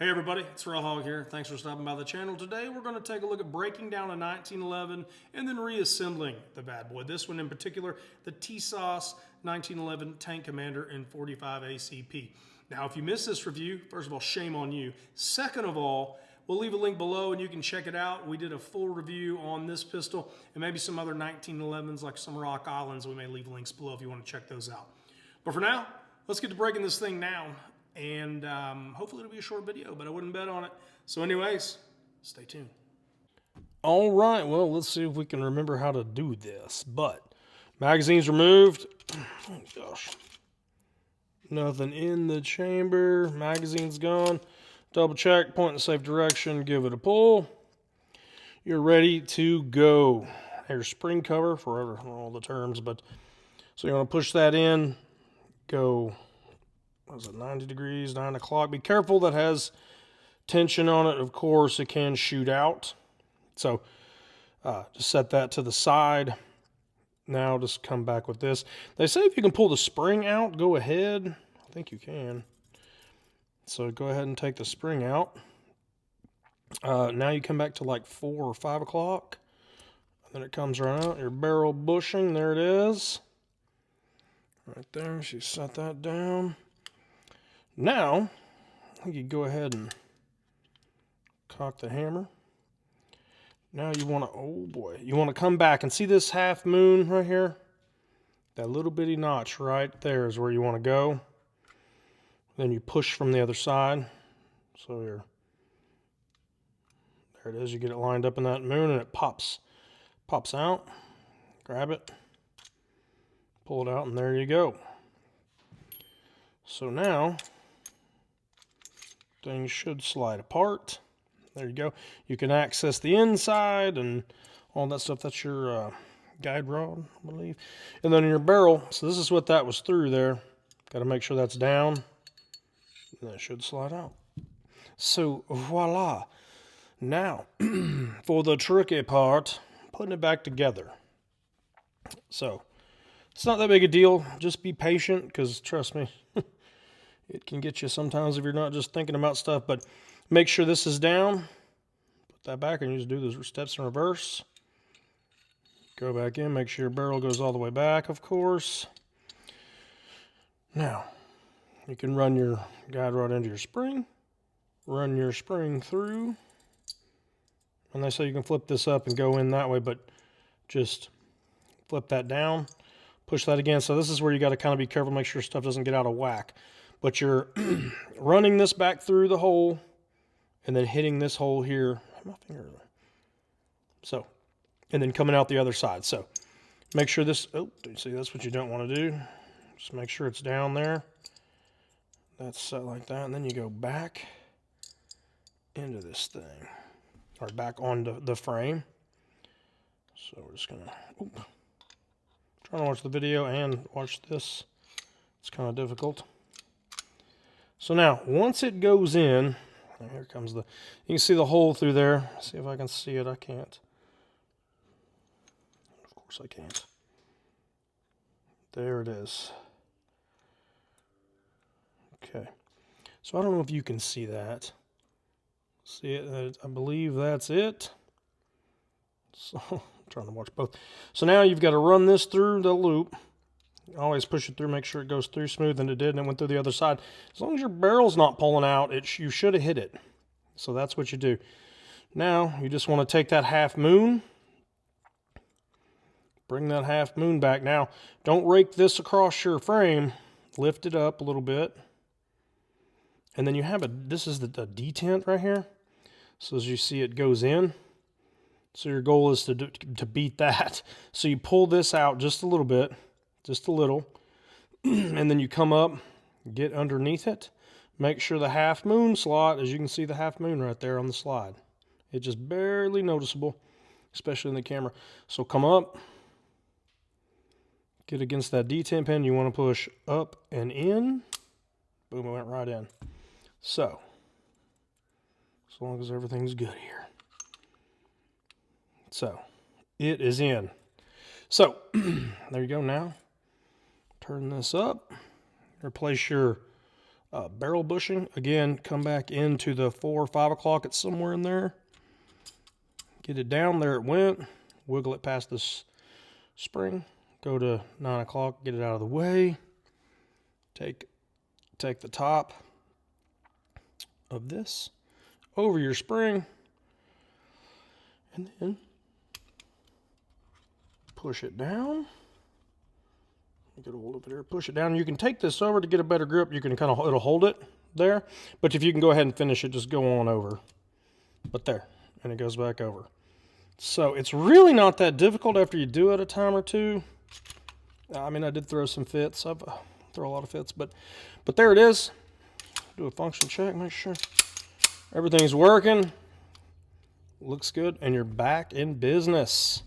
Hey everybody, it's Real Hog here. Thanks for stopping by the channel. Today we're going to take a look at breaking down a 1911 and then reassembling the bad boy. This one in particular, the Tisas 1911 Tank Commander in 45 ACP. Now if you missed this review, first of all, shame on you. Second of all, we'll leave a link below and you can check it out. We did a full review on this pistol and maybe some other 1911s like some Rock Islands. We may leave links below if you want to check those out. But for now, let's get to breaking this thing down. And hopefully it'll be a short video, but I wouldn't bet on it. So anyways, stay tuned. All right, well, let's see if we can remember how to do this. But magazine's removed. Oh, gosh. Nothing in the chamber. Magazine's gone. Double check, point in the safe direction, give it a pull. You're ready to go. Here's spring cover, forever all the terms, but so you want to push that in, go. What is it, 90 degrees, 9 o'clock. Be careful, that has tension on it. Of course, it can shoot out. So just set that to the side. Now just come back with this. They say if you can pull the spring out, go ahead. I think you can. So go ahead and take the spring out. Now you come back to like 4 or 5 o'clock. Then it comes right out. Your barrel bushing, there it is. Right there, she set that down. Now, I think you go ahead and cock the hammer. Now you want to, oh boy, you want to come back and see this half moon right here? That little bitty notch right there is where you want to go. Then you push from the other side. So there it is. You get it lined up in that moon and it pops out. Grab it, pull it out, and there you go. So now, things should slide apart. There you go. You can access the inside and all that stuff. That's your guide rod, I believe. And then in your barrel, so this is what that was through there. Got to make sure that's down. And that should slide out. So, voila. Now, for the tricky part, putting it back together. So, it's not that big a deal. Just be patient, because trust me, it can get you sometimes if you're not just thinking about stuff. But make sure this is down. Put that back and you just do those steps in reverse. Go back in. Make sure your barrel goes all the way back, of course. Now, you can run your guide rod into your spring. Run your spring through. And they say you can flip this up and go in that way, but just flip that down. Push that again. So this is where you got to kind of be careful, make sure stuff doesn't get out of whack. But you're running this back through the hole and then hitting this hole here. My finger. So, and then coming out the other side. So make sure this, oh, see, that's what you don't want to do. Just make sure it's down there. That's set like that. And then you go back into this thing, or back onto the frame. So we're just going to, trying to watch the video and watch this. It's kind of difficult. So now, once it goes in, here comes the, you can see the hole through there. See if I can see it. I can't. Of course I can't. There it is. Okay. So I don't know if you can see that. See it? I believe that's it. So, I'm trying to watch both. So now you've got to run this through the loop. Always push it through, make sure it goes through smooth, and it did, and it went through the other side. As long as your barrel's not pulling out, you should have hit it. So that's what you do. Now, you just want to take that half moon, bring that half moon back. Now, don't rake this across your frame. Lift it up a little bit. And then you have this is the detent right here. So as you see, it goes in. So your goal is to beat that. So you pull this out just a little bit. Just a little, and then you come up, get underneath it, make sure the half moon slot, as you can see the half moon right there on the slide. It's just barely noticeable, especially in the camera. So come up, get against that detent pin. You want to push up and in. Boom, it went right in. So, as long as everything's good here. So, it is in. So, there you go now. Turn this up, replace your barrel bushing. Again, come back into the 4 or 5 o'clock. It's somewhere in there. Get it down. There it went. Wiggle it past this spring. Go to 9 o'clock. Get it out of the way. Take the top of this over your spring. And then push it down. Get a hold of it there. Push it down. You can take this over to get a better grip. You can kind of, it'll hold it there. But if you can go ahead and finish it, just go on over. But there. And it goes back over. So it's really not that difficult after you do it a time or two. I mean, I did throw some fits. I've throw a lot of fits, but there it is. Do a function check, make sure everything's working. Looks good, and you're back in business.